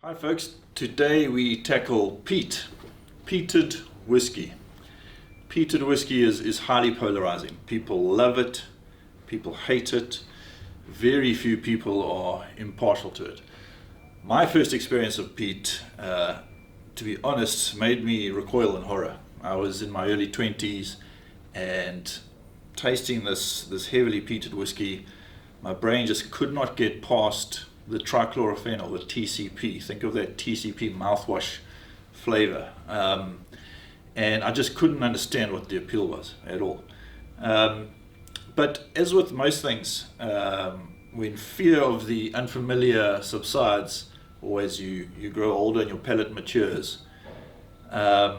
Hi folks, today we tackle peated whiskey. Peated whiskey is highly polarizing. People love it, people hate it. Very few people are impartial to it. My first experience of peat, to be honest, made me recoil in horror. I was in my early 20s and tasting this heavily peated whiskey, my brain just could not get past the trichlorophene, the TCP. Think of that TCP mouthwash flavor. And I just couldn't understand what the appeal was at all. But as with most things, when fear of the unfamiliar subsides, or as you grow older and your palate matures, that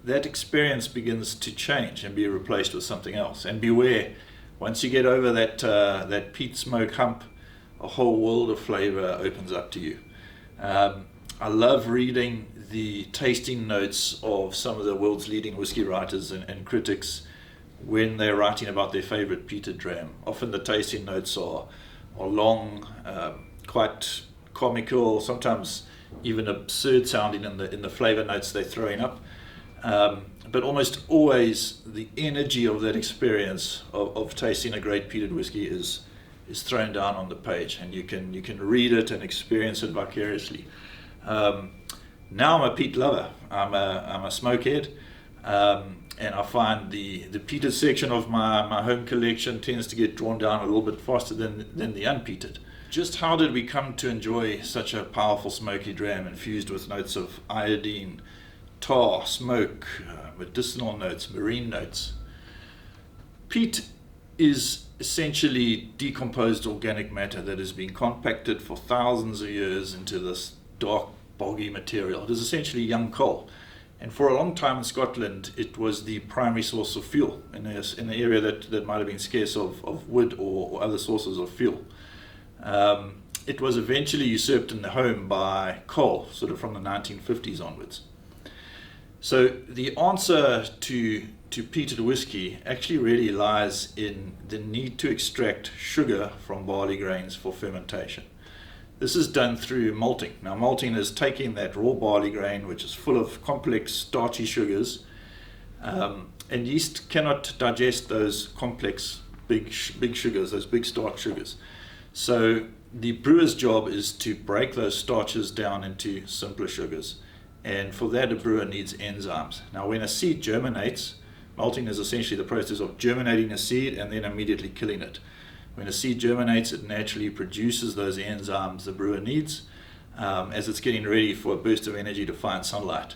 experience begins to change and be replaced with something else. And beware, once you get over that peat smoke hump, a whole world of flavor opens up to you. I love reading the tasting notes of some of the world's leading whiskey writers and critics when they're writing about their favorite peated dram. Often the tasting notes are long, quite comical, sometimes even absurd sounding in the flavor notes they're throwing up. But almost always the energy of that experience of tasting a great peated whiskey is thrown down on the page, and you can read it and experience it vicariously. Now I'm a peat lover. I'm a smokehead, and I find the peated section of my home collection tends to get drawn down a little bit faster than the unpeated. Just how did we come to enjoy such a powerful smoky dram infused with notes of iodine, tar, smoke, medicinal notes, marine notes? Peat is essentially decomposed organic matter that has been compacted for thousands of years into this dark, boggy material. It is essentially young coal. And for a long time in Scotland, it was the primary source of fuel in an area that might have been scarce of wood or other sources of fuel. It was eventually usurped in the home by coal, sort of from the 1950s onwards. So the answer to peated whiskey actually really lies in the need to extract sugar from barley grains for fermentation. This is done through malting. Now, malting is taking that raw barley grain, which is full of complex starchy sugars, and yeast cannot digest those complex big sugars, those big starch sugars. So the brewer's job is to break those starches down into simpler sugars, and for that a brewer needs enzymes. Now, when a seed germinates, malting is essentially the process of germinating a seed and then immediately killing it. When a seed germinates, it naturally produces those enzymes the brewer needs as it's getting ready for a burst of energy to find sunlight.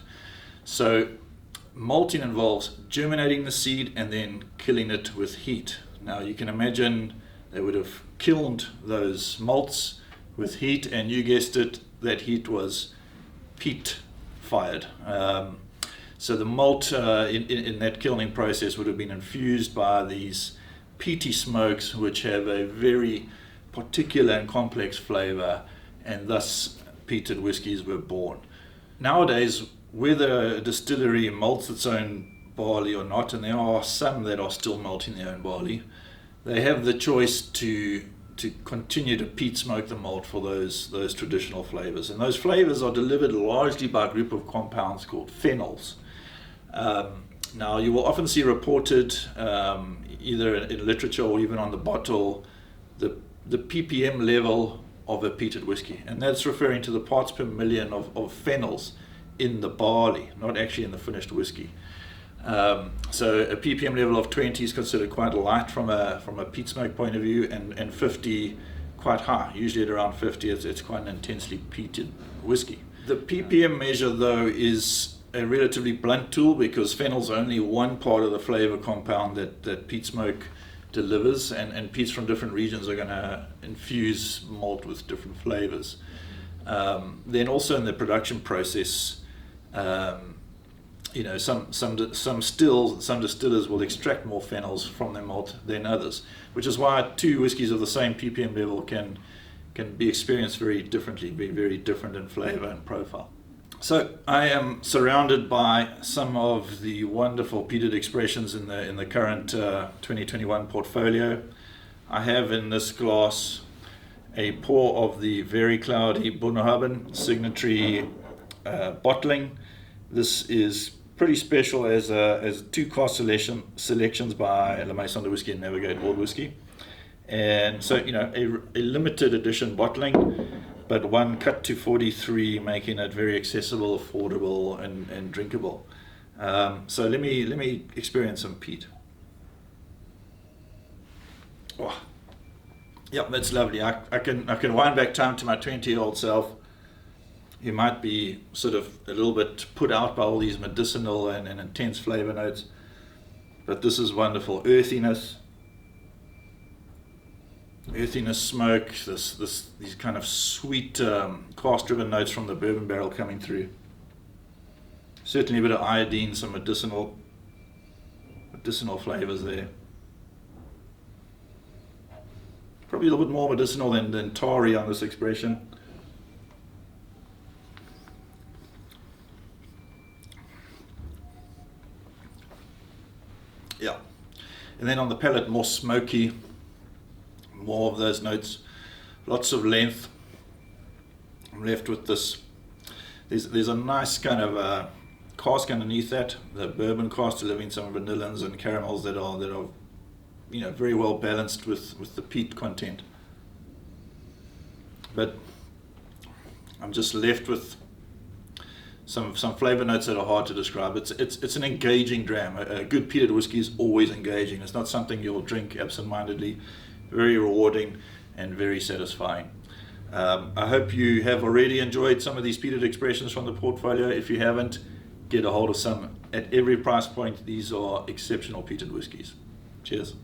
So malting involves germinating the seed and then killing it with heat. Now you can imagine they would have kilned those malts with heat, and you guessed it, that heat was peat fired. So the malt in that kilning process would have been infused by these peaty smokes, which have a very particular and complex flavor, and thus peated whiskies were born. Nowadays, whether a distillery malts its own barley or not, and there are some that are still malting their own barley, they have the choice to continue to peat smoke the malt for those traditional flavors. And those flavors are delivered largely by a group of compounds called phenols. Now, you will often see reported, either in literature or even on the bottle, the ppm level of a peated whiskey. And that's referring to the parts per million of phenols in the barley, not actually in the finished whiskey. So a ppm level of 20 is considered quite light from a peat smoke point of view, and 50 quite high. Usually at around 50, it's quite an intensely peated whiskey. The ppm measure, though, is a relatively blunt tool, because phenol's only one part of the flavor compound that peat smoke delivers, and peats from different regions are going to infuse malt with different flavors. Then also in the production process, some distillers will extract more phenols from their malt than others, which is why two whiskies of the same ppm level can be experienced very differently, be very different in flavor and profile. So I am surrounded by some of the wonderful peated expressions in the current 2021 portfolio. I have in this glass a pour of the very cloudy Bunnahabhain signatory bottling. This is pretty special as two cask selections by La Maison de Whisky and Navigate World Whisky. And so, a limited edition bottling, but one cut to 43, making it very accessible, affordable, and drinkable. So let me experience some peat. Oh, yeah, that's lovely. I can wind back time to my 20-year-old self. You might be sort of a little bit put out by all these medicinal and intense flavor notes, but this is wonderful. Earthiness, smoke, these kind of sweet cask-driven notes from the bourbon barrel coming through. Certainly a bit of iodine, some medicinal flavors there. Probably a little bit more medicinal than Tari on this expression. Yeah, and then on the palate, more smoky, more of those notes, lots of length. I'm left with this. There's a nice kind of cask underneath that, the bourbon cask, delivering some vanillins and caramels that are very well balanced with the peat content. But I'm just left with some flavor notes that are hard to describe. It's an engaging dram. A good peated whiskey is always engaging. It's not something you'll drink absent-mindedly. Very rewarding and very satisfying. I hope you have already enjoyed some of these peated expressions from the portfolio. If you haven't, get a hold of some. At every price point, these are exceptional peated whiskies. Cheers.